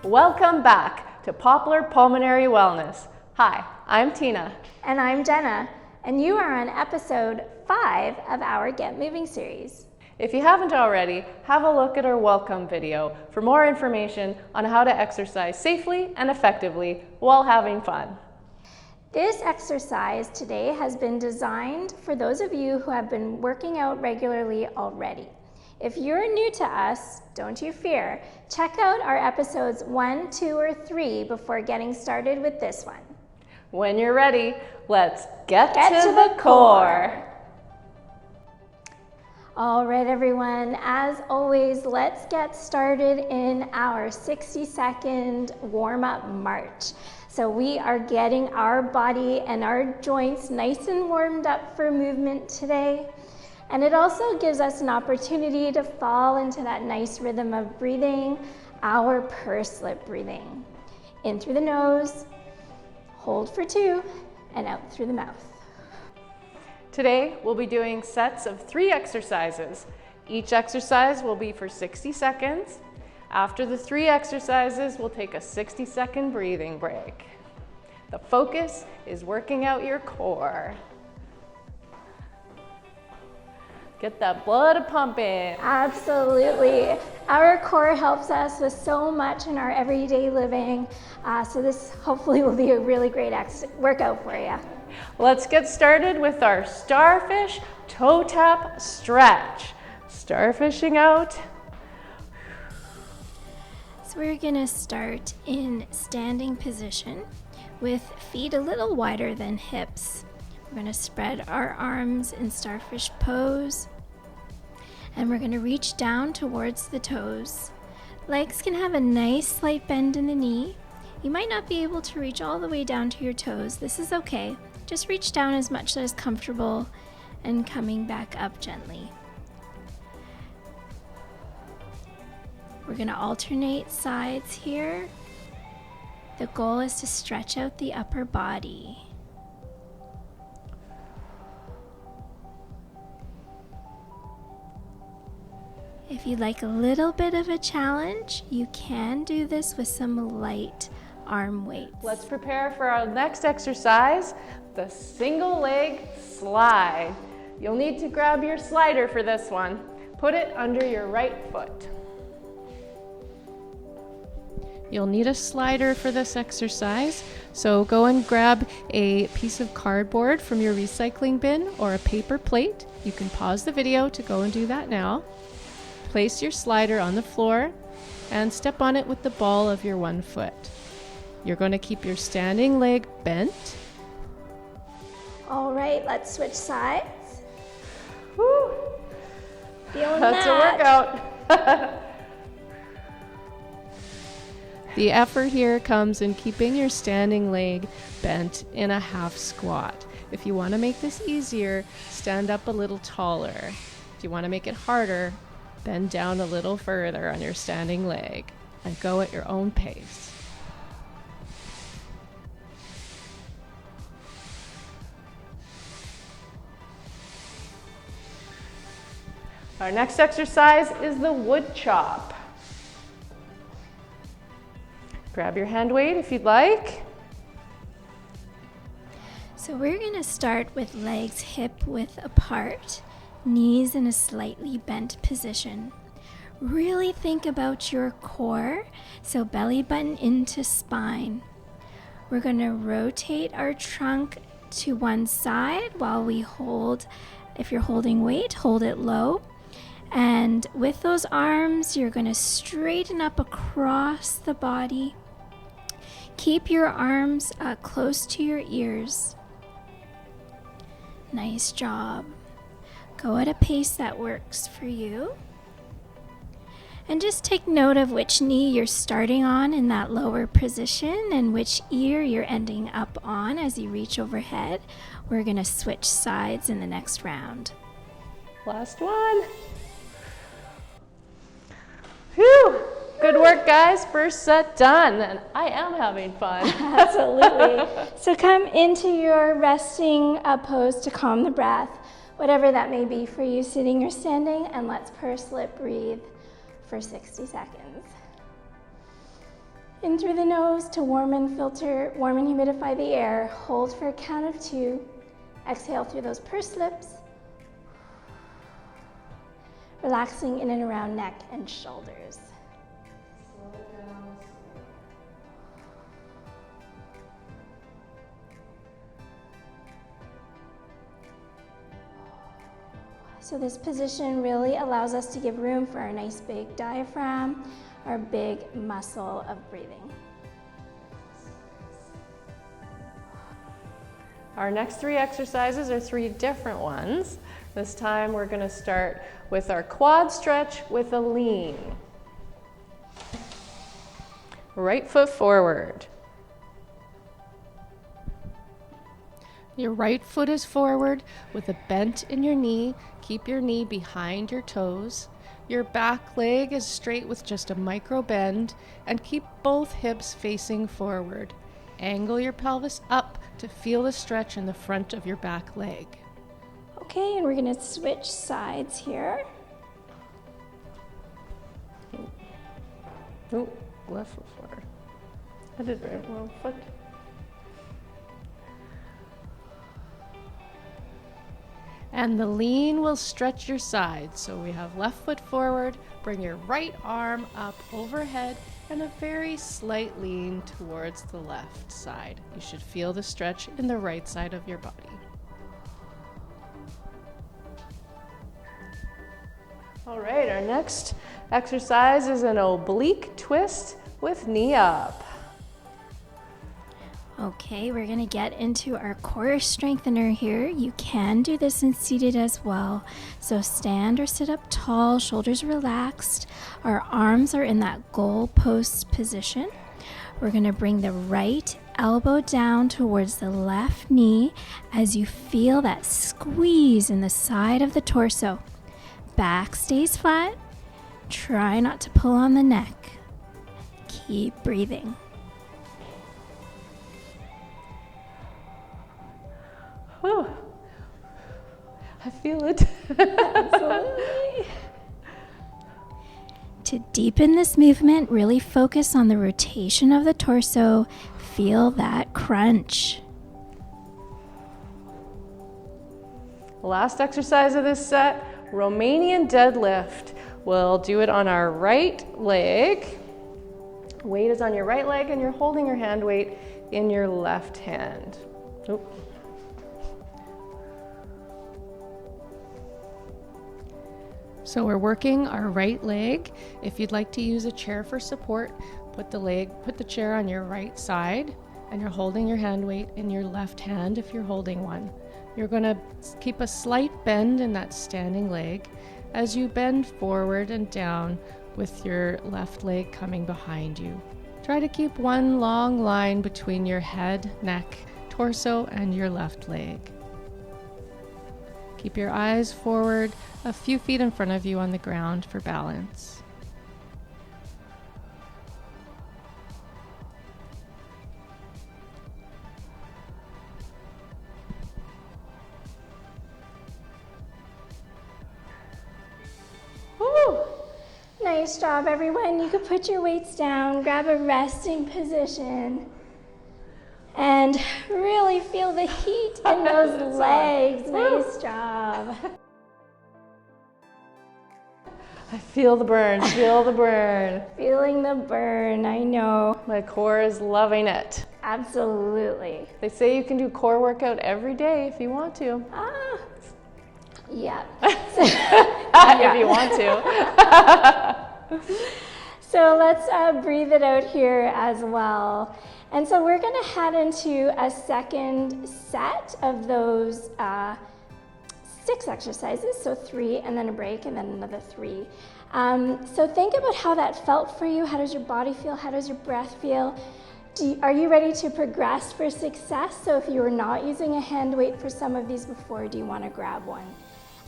Welcome back to Poplar Pulmonary Wellness. Hi, I'm Tina. And I'm Jenna, and you are on episode 5 of our Get Moving series. If you haven't already, have a look at our welcome video for more information on how to exercise safely and effectively while having fun. This exercise today has been designed for those of you who have been working out regularly already. If you're new to us, don't you fear. Check out our episodes 1, 2, or 3 before getting started with this one. When you're ready, let's get to the core. All right, everyone, as always, let's get started in our 60-second warm-up march. So we are getting our body and our joints nice and warmed up for movement today. And it also gives us an opportunity to fall into that nice rhythm of breathing, our pursed lip breathing. In through the nose, hold for 2, and out through the mouth. Today, we'll be doing sets of 3 exercises. Each exercise will be for 60 seconds. After the 3 exercises, we'll take a 60-second breathing break. The focus is working out your core. Get that blood pumping. Absolutely. Our core helps us with so much in our everyday living. So this hopefully will be a really great workout for you. Let's get started with our starfish toe tap stretch. Starfishing out. So we're gonna start in standing position with feet a little wider than hips. We're going to spread our arms in starfish pose, and we're going to reach down towards the toes. Legs can have a nice slight bend in the knee. You might not be able to reach all the way down to your toes. This is okay. Just reach down as much as comfortable and coming back up gently. We're going to alternate sides here. The goal is to stretch out the upper body. If you'd like a little bit of a challenge, you can do this with some light arm weights. Let's prepare for our next exercise, the single leg slide. You'll need to grab your slider for this one. Put it under your right foot. You'll need a slider for this exercise, so go and grab a piece of cardboard from your recycling bin or a paper plate. You can pause the video to go and do that now. Place your slider on the floor and step on it with the ball of your one foot. You're going to keep your standing leg bent. All right, let's switch sides. Woo. Feeling That's that? a workout. The effort here comes in keeping your standing leg bent in a half squat. If you want to make this easier, stand up a little taller. If you want to make it harder, bend down a little further on your standing leg and go at your own pace. Our next exercise is the wood chop. Grab your hand weight if you'd like. So we're going to start with legs hip width apart. Knees in a slightly bent position. Really think about your core, so belly button into spine. We're going to rotate our trunk to one side while we hold. If you're holding weight, hold it low. And with those arms, you're going to straighten up across the body. Keep your arms close to your ears. Nice job. Go at a pace that works for you. And just take note of which knee you're starting on in that lower position and which ear you're ending up on as you reach overhead. We're going to switch sides in the next round. Last one. Whew. Good work, guys. First set done. And I am having fun. Absolutely. So come into your resting pose to calm the breath, whatever that may be for you, sitting or standing, and let's pursed lip breathe for 60 seconds. In through the nose to warm and humidify the air. Hold for a count of 2. Exhale through those pursed lips. Relaxing in and around neck and shoulders. So this position really allows us to give room for our nice big diaphragm, our big muscle of breathing. Our next 3 exercises are 3 different ones. This time we're going to start with our quad stretch with a lean. Right foot forward. Your right foot is forward with a bent in your knee. Keep your knee behind your toes. Your back leg is straight with just a micro bend, and keep both hips facing forward. Angle your pelvis up to feel the stretch in the front of your back leg. Okay, and we're going to switch sides here. Oh, left foot forward. I did right, wrong foot. And the lean will stretch your sides. So we have left foot forward, bring your right arm up overhead, and a very slight lean towards the left side. You should feel the stretch in the right side of your body. All right, our next exercise is an oblique twist with knee up. Okay, we're going to get into our core strengthener here. You can do this in seated as well. So stand or sit up tall, shoulders relaxed. Our arms are in that goal post position. We're going to bring the right elbow down towards the left knee as you feel that squeeze in the side of the torso. Back stays flat. Try not to pull on the neck. Keep breathing. Whew. I feel it. Absolutely. To deepen this movement, really focus on the rotation of the torso. Feel that crunch. Last exercise of this set, Romanian deadlift. We'll do it on our right leg. Weight is on your right leg and you're holding your hand weight in your left hand. Oop. So we're working our right leg. If you'd like to use a chair for support, put the chair on your right side and you're holding your hand weight in your left hand if you're holding one. You're going to keep a slight bend in that standing leg as you bend forward and down with your left leg coming behind you. Try to keep one long line between your head, neck, torso, and your left leg. Keep your eyes forward a few feet in front of you on the ground for balance. Woo! Nice job, everyone. You can put your weights down, grab a resting position, and really feel the heat in those legs. Nice job. I feel the burn, feel the burn. Feeling the burn, I know. My core is loving it. Absolutely. They say you can do core workout every day if you want to. Yeah. If you want to. So let's breathe it out here as well. And so we're going to head into a second set of those 6 exercises. So 3 and then a break and then another 3. So think about how that felt for you. How does your body feel? How does your breath feel? Are you ready to progress for success? So if you were not using a hand weight for some of these before, do you want to grab one?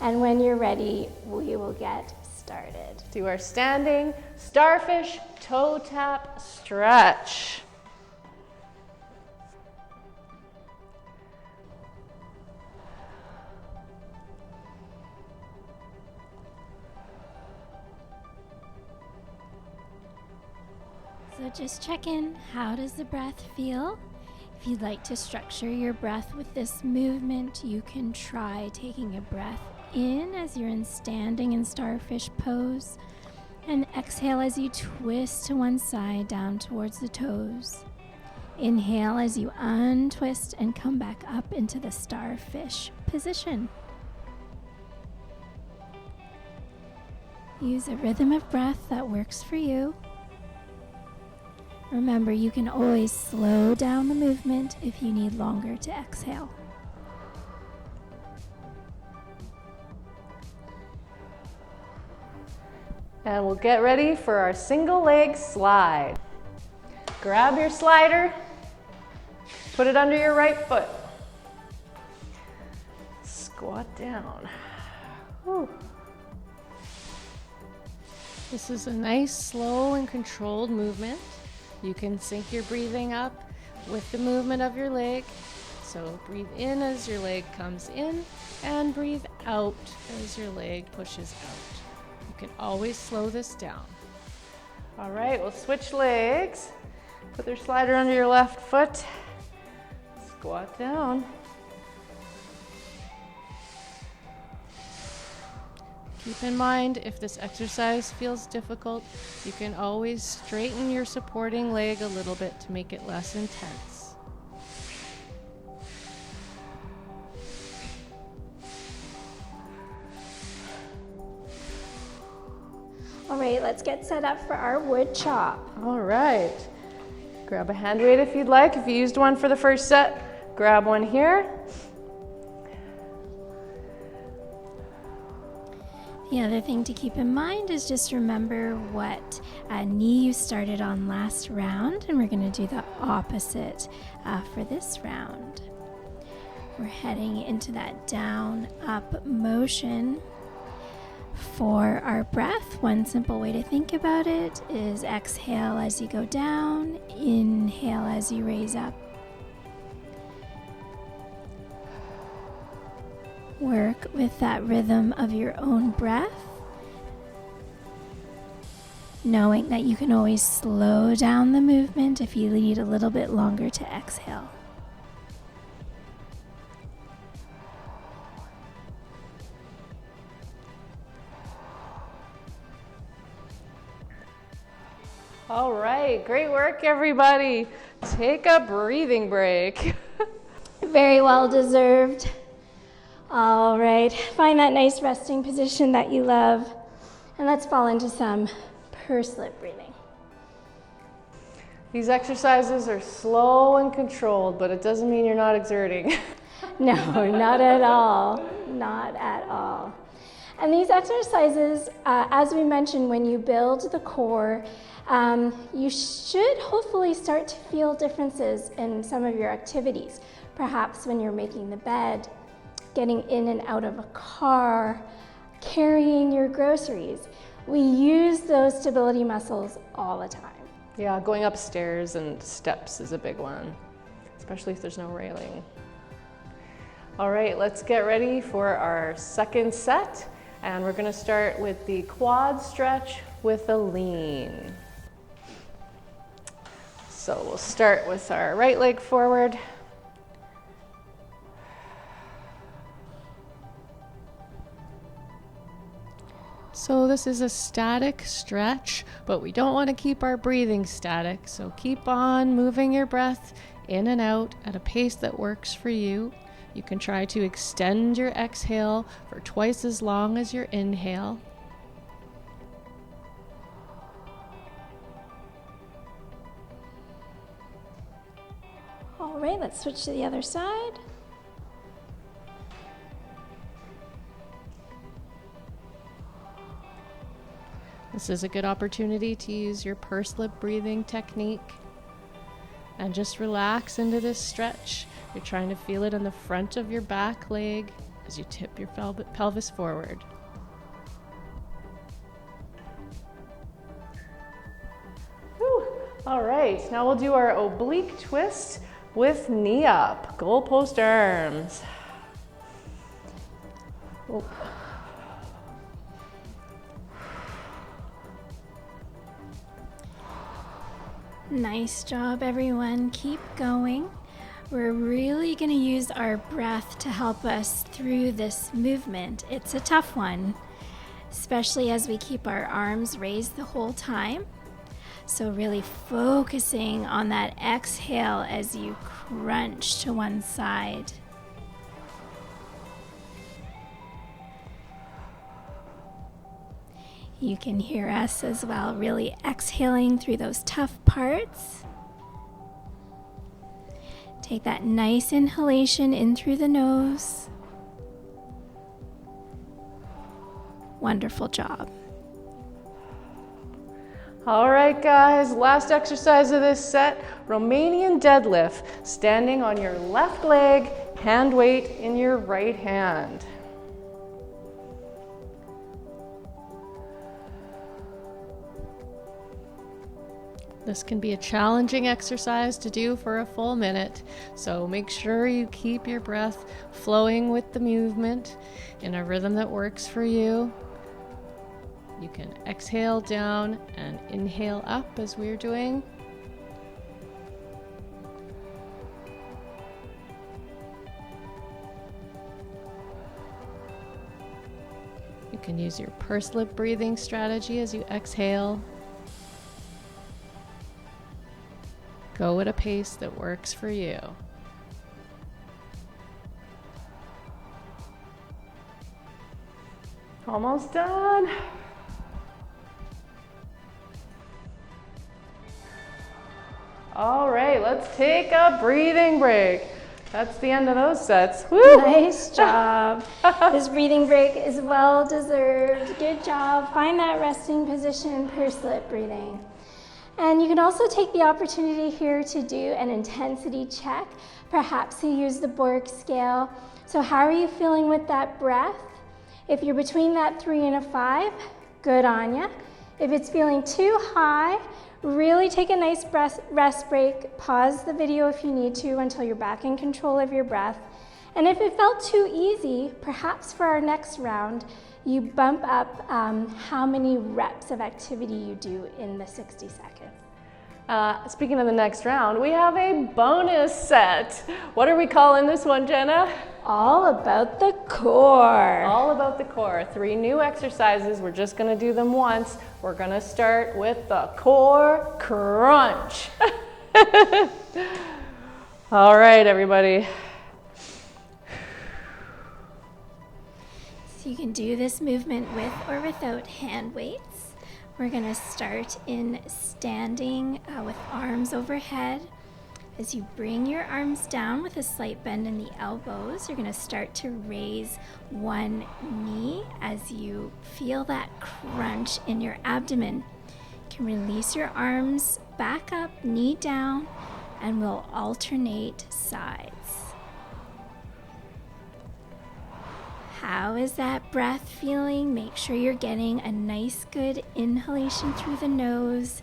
And when you're ready, we will get started. Do our standing starfish toe tap stretch. So just check in. How does the breath feel? If you'd like to structure your breath with this movement, you can try taking a breath in as you're in standing in starfish pose, and exhale as you twist to one side down towards the toes. Inhale as you untwist and come back up into the starfish position. Use a rhythm of breath that works for you. Remember, you can always slow down the movement if you need longer to exhale. And we'll get ready for our single leg slide. Grab your slider, put it under your right foot. Squat down. Whew. This is a nice, slow and controlled movement. You can sync your breathing up with the movement of your leg. So breathe in as your leg comes in and breathe out as your leg pushes out. You can always slow this down. All right, we'll switch legs. Put your slider under your left foot. Squat down. Keep in mind, if this exercise feels difficult, you can always straighten your supporting leg a little bit to make it less intense. All right, let's get set up for our wood chop. All right. Grab a hand weight if you'd like. If you used one for the first set, grab one here. The other thing to keep in mind is just remember what knee you started on last round, and we're going to do the opposite for this round. We're heading into that down-up motion. For our breath, one simple way to think about it is exhale as you go down, inhale as you raise up. Work with that rhythm of your own breath, knowing that you can always slow down the movement if you need a little bit longer to exhale. All right, great work, everybody. Take a breathing break. Very well deserved. All right, find that nice resting position that you love, and let's fall into some pursed lip breathing. These exercises are slow and controlled, but it doesn't mean you're not exerting. No, not at all. Not at all. And these exercises, as we mentioned, when you build the core, you should hopefully start to feel differences in some of your activities. Perhaps when you're making the bed, getting in and out of a car, carrying your groceries. We use those stability muscles all the time. Yeah, going upstairs and steps is a big one, especially if there's no railing. All right, let's get ready for our second set. And we're gonna start with the quad stretch with a lean. So we'll start with our right leg forward. So this is a static stretch, but we don't want to keep our breathing static. So keep on moving your breath in and out at a pace that works for you. You can try to extend your exhale for twice as long as your inhale. All right, let's switch to the other side. This is a good opportunity to use your pursed lip breathing technique and just relax into this stretch. You're trying to feel it in the front of your back leg as you tip your pelvis forward. Whew. All right, now we'll do our oblique twist with knee up, goalpost arms. Oh. Nice job, everyone. Keep going. We're really going to use our breath to help us through this movement. It's a tough one, especially as we keep our arms raised the whole time. So really focusing on that exhale as you crunch to one side. You can hear us as well, really exhaling through those tough parts. Take that nice inhalation in through the nose. Wonderful job. All right, guys, last exercise of this set, Romanian deadlift, standing on your left leg, hand weight in your right hand. This can be a challenging exercise to do for a full minute, so make sure you keep your breath flowing with the movement in a rhythm that works for you. You can exhale down and inhale up as we're doing. You can use your pursed lip breathing strategy as you exhale. Go at a pace that works for you. Almost done. All right, let's take a breathing break. That's the end of those sets. Woo! Nice job. This breathing break is well deserved. Good job. Find that resting position, pursed lip breathing. And you can also take the opportunity here to do an intensity check. Perhaps you use the Borg scale. So how are you feeling with that breath? If you're between that 3 and a 5, good on ya. If it's feeling too high, really take a nice rest break. Pause the video if you need to until you're back in control of your breath. And if it felt too easy, perhaps for our next round, you bump up how many reps of activity you do in the 60 seconds. Speaking of the next round, we have a bonus set. What are we calling this one, Jenna? All about the core. All about the core. 3 new exercises. We're just going to do them once. We're going to start with the core crunch. All right, everybody. So you can do this movement with or without hand weights. We're going to start in standing with arms overhead. As you bring your arms down with a slight bend in the elbows, you're going to start to raise one knee as you feel that crunch in your abdomen. You can release your arms back up, knee down, and we'll alternate sides. How is that breath feeling? Make sure you're getting a nice good inhalation through the nose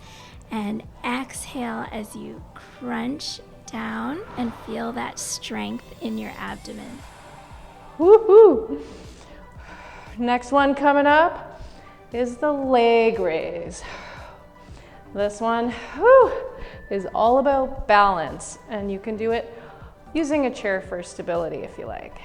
and exhale as you crunch down and feel that strength in your abdomen. Woohoo! Next one coming up is the leg raise. This one is all about balance, and you can do it using a chair for stability if you like.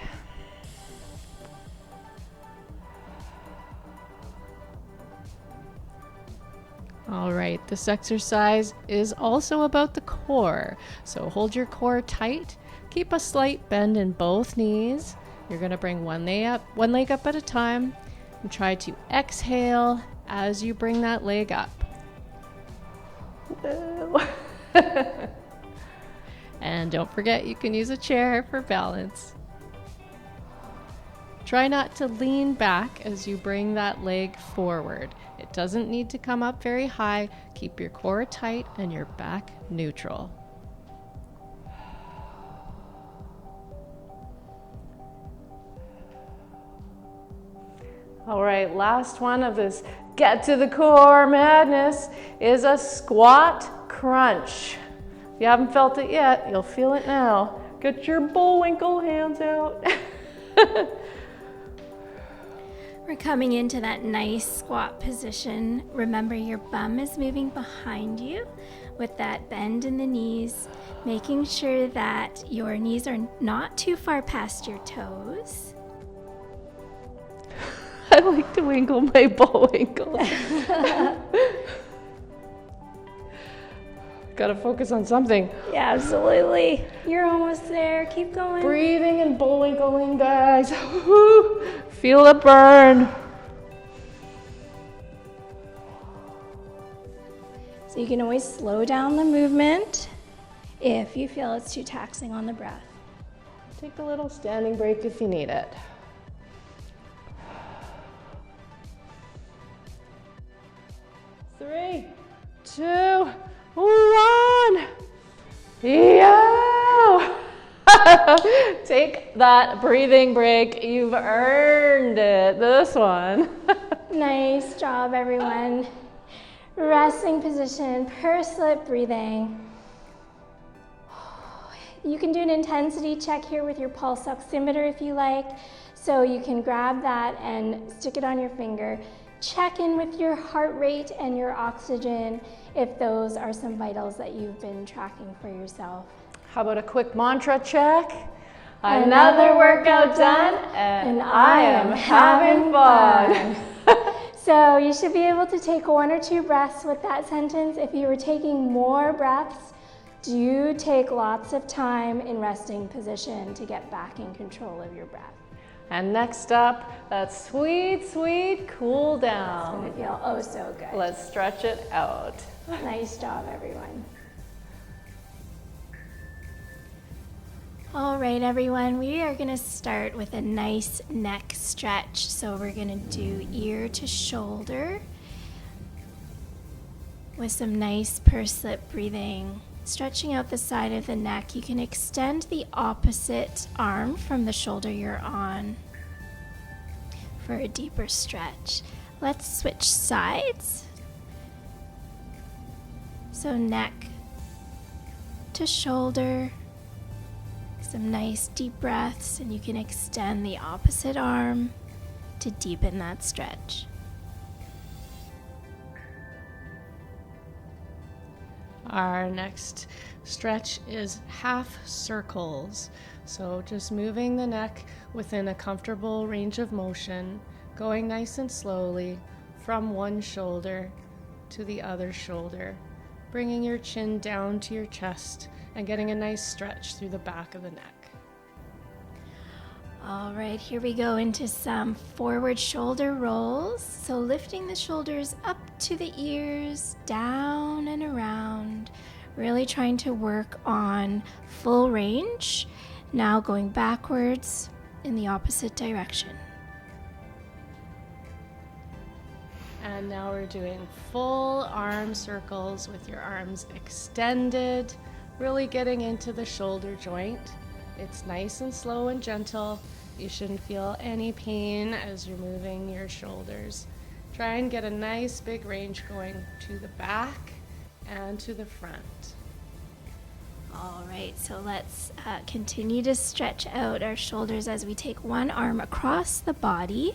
All right, this exercise is also about the core. So hold your core tight, keep a slight bend in both knees. You're gonna bring one leg up at a time, and try to exhale as you bring that leg up. And don't forget, you can use a chair for balance. Try not to lean back as you bring that leg forward. It doesn't need to come up very high. Keep your core tight and your back neutral. All right, last one of this get to the core madness is a squat crunch. If you haven't felt it yet, you'll feel it now. Get your Bullwinkle hands out. We're coming into that nice squat position. Remember, your bum is moving behind you. with that bend in the knees, making sure that your knees are not too far past your toes. I like to winkle my Bullwinkle. Gotta focus on something. Yeah, absolutely. You're almost there. Keep going. Breathing and Bullwinkling, guys. Feel the burn. So you can always slow down the movement if you feel it's too taxing on the breath. Take a little standing break if you need it. 3, 2, 1. Yeah. Take that breathing break. You've earned it. This one. Nice job, everyone. Resting position, pursed lip breathing. You can do an intensity check here with your pulse oximeter if you like. So you can grab that and stick it on your finger. Check in with your heart rate and your oxygen if those are some vitals that you've been tracking for yourself. How about a quick mantra check? Another workout done, and I am having fun. So you should be able to take 1 or 2 breaths with that sentence. If you were taking more breaths, do take lots of time in resting position to get back in control of your breath. And next up, that sweet, sweet cool down. It's gonna feel oh so good. Let's stretch it out. Nice job, everyone. All right, everyone, we are gonna start with a nice neck stretch. So we're gonna do ear to shoulder with some nice pursed lip breathing. Stretching out the side of the neck, you can extend the opposite arm from the shoulder you're on for a deeper stretch. Let's switch sides. So neck to shoulder, some nice deep breaths, and you can extend the opposite arm to deepen that stretch. Our next stretch is half circles. So just moving the neck within a comfortable range of motion, going nice and slowly from one shoulder to the other shoulder, bringing your chin down to your chest and getting a nice stretch through the back of the neck. All right, here we go into some forward shoulder rolls. So lifting the shoulders up to the ears, down and around, really trying to work on full range. Now going backwards in the opposite direction. And now we're doing full arm circles with your arms extended, really getting into the shoulder joint. It's nice and slow and gentle. You shouldn't feel any pain as you're moving your shoulders. Try and get a nice big range going to the back and to the front. All right, so let's continue to stretch out our shoulders as we take one arm across the body,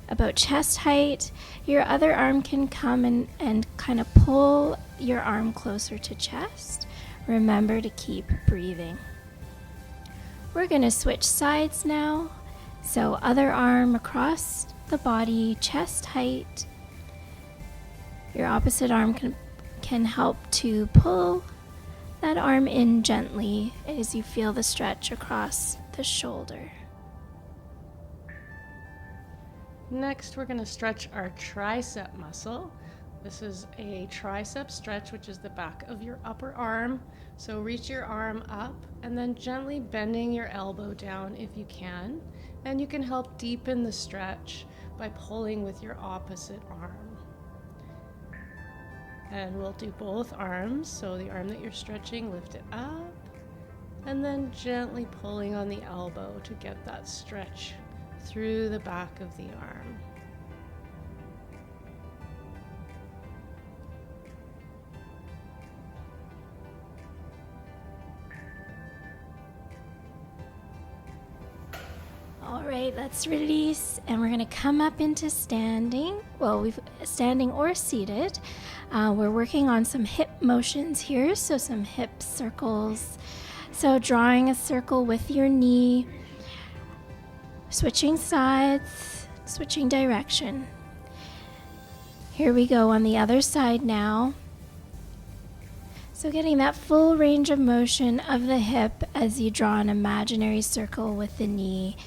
about chest height. Your other arm can come and kind of pull your arm closer to chest. Remember to keep breathing. We're going to switch sides now. So other arm across the body, chest height. Your opposite arm can help to pull that arm in gently as you feel the stretch across the shoulder. Next, we're going to stretch our tricep muscle. This is a tricep stretch, which is the back of your upper arm. So reach your arm up and then gently bending your elbow down if you can. And you can help deepen the stretch by pulling with your opposite arm. And we'll do both arms. So the arm that you're stretching, lift it up, and then gently pulling on the elbow to get that stretch through the back of the arm. All right, let's release, and we're gonna come up into standing. Well, we've standing or seated. We're working on some hip motions here, so some hip circles. So drawing a circle with your knee, switching sides, switching direction. Here we go on the other side now. So getting that full range of motion of the hip as you draw an imaginary circle with the knee,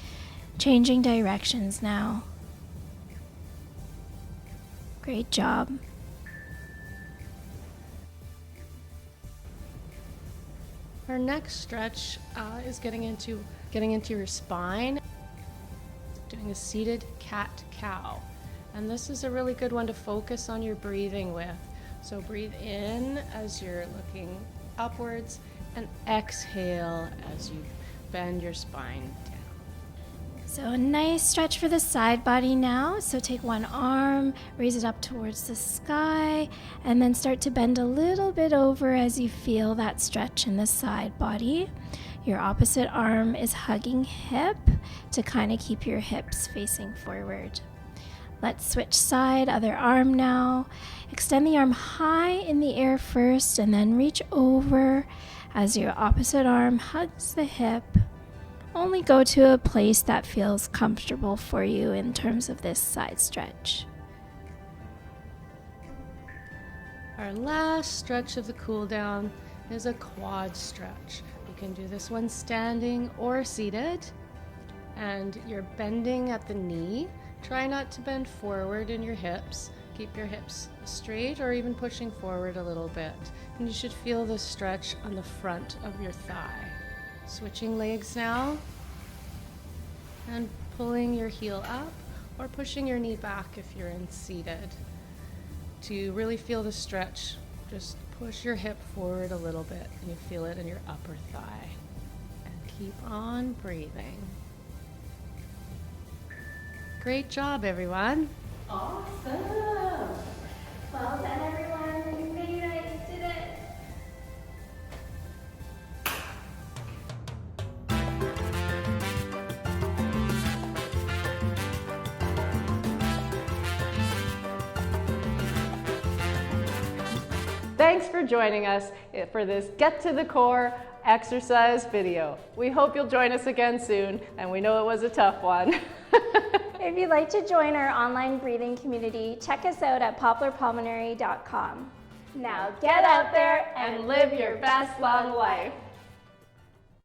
changing directions now. Great job. Our next stretch is getting into your spine, doing a seated cat-cow. And this is a really good one to focus on your breathing with. So breathe in as you're looking upwards and exhale as you bend your spine down. So a nice stretch for the side body now. So take one arm, raise it up towards the sky, and then start to bend a little bit over as you feel that stretch in the side body. Your opposite arm is hugging hip to kind of keep your hips facing forward. Let's switch side, other arm now. Extend the arm high in the air first and then reach over as your opposite arm hugs the hip. Only go to a place that feels comfortable for you in terms of this side stretch. Our last stretch of the cool down is a quad stretch. You can do this one standing or seated, and you're bending at the knee. Try not to bend forward in your hips. Keep your hips straight or even pushing forward a little bit. And you should feel the stretch on the front of your thigh. Switching legs now. And pulling your heel up or pushing your knee back if you're in seated. To really feel the stretch, just push your hip forward a little bit and you feel it in your upper thigh. And keep on breathing. Great job, everyone. Awesome. Well done, everyone. You made it. You did it. Thanks for joining us for this Get to the Core exercise video. We hope you'll join us again soon, and we know it was a tough one. If you'd like to join our online breathing community, check us out at poplarpulmonary.com. Now get out there and live your best long life.